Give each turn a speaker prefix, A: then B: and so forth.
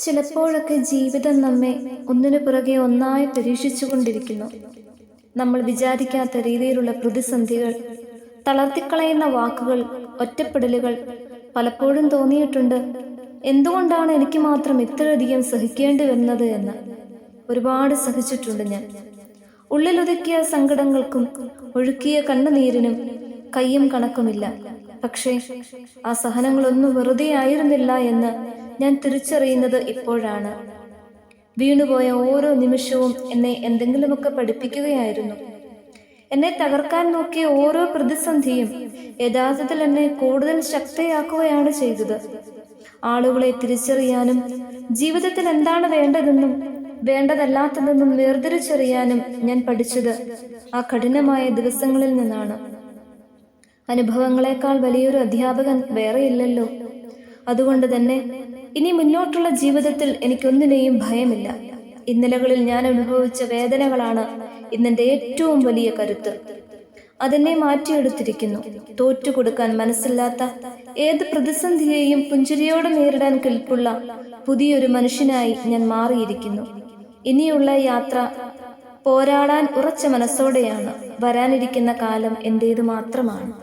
A: ചിലപ്പോഴൊക്കെ ജീവിതം നമ്മെ ഒന്നിനു പുറകെ ഒന്നായി പരീക്ഷിച്ചുകൊണ്ടിരിക്കുന്നു. നമ്മൾ വിചാരിക്കാത്ത രീതിയിലുള്ള പ്രതിസന്ധികൾ, തളർത്തിക്കളയുന്ന വാക്കുകൾ, ഒറ്റപ്പെടലുകൾ. പലപ്പോഴും തോന്നിയിട്ടുണ്ട്, എന്തുകൊണ്ടാണ് എനിക്ക് മാത്രം ഇത്രയധികം സഹിക്കേണ്ടി വരുന്നത് എന്ന്. ഒരുപാട് സഹിച്ചിട്ടുണ്ട് ഞാൻ. ഉള്ളിലൊതുക്കിയ സങ്കടങ്ങൾക്കും ഒഴുക്കിയ കണ്ണുനീരിനും കയ്യും കണക്കുമില്ല. പക്ഷേ ആ സഹനങ്ങളൊന്നും വെറുതെ ആയിരുന്നില്ല എന്ന് ഞാൻ തിരിച്ചറിയുന്നത് ഇപ്പോഴാണ്. വീണുപോയ ഓരോ നിമിഷവും എന്നെ എന്തെങ്കിലുമൊക്കെ പഠിപ്പിക്കുകയായിരുന്നു. എന്നെ തകർക്കാൻ നോക്കിയ ഓരോ പ്രതിസന്ധിയും യഥാർത്ഥത്തിൽ എന്നെ കൂടുതൽ ശക്തയാക്കുകയാണ് ചെയ്തത്. ആളുകളെ തിരിച്ചറിയാനും ജീവിതത്തിൽ എന്താണ് വേണ്ടതെന്നും വേണ്ടതല്ലാത്തതെന്നും വേർതിരിച്ചറിയാനും ഞാൻ പഠിച്ചത് ആ കഠിനമായ ദിവസങ്ങളിൽ നിന്നാണ്. അനുഭവങ്ങളെക്കാൾ വലിയൊരു അധ്യാപകൻ വേറെയില്ലല്ലോ. അതുകൊണ്ട് തന്നെ ഇനി മുന്നോട്ടുള്ള ജീവിതത്തിൽ എനിക്കൊന്നിനെയും ഭയമില്ല. ഇന്നലകളിൽ ഞാൻ അനുഭവിച്ച വേദനകളാണ് ഇന്നെന്റെ ഏറ്റവും വലിയ കരുത്ത്. അതെന്നെ മാറ്റിയെടുത്തിരിക്കുന്നു. തോറ്റുകൊടുക്കാൻ മനസ്സില്ലാത്ത ഏത് പ്രതിസന്ധിയെയും പുഞ്ചിരിയോടെ നേരിടാൻ കെൽപ്പുള്ള പുതിയൊരു മനുഷ്യനായി ഞാൻ മാറിയിരിക്കുന്നു. ഇനിയുള്ള യാത്ര പോരാടാൻ ഉറച്ച മനസ്സോടെയാണ്. വരാനിരിക്കുന്ന കാലം എന്റേത് മാത്രമാണ്.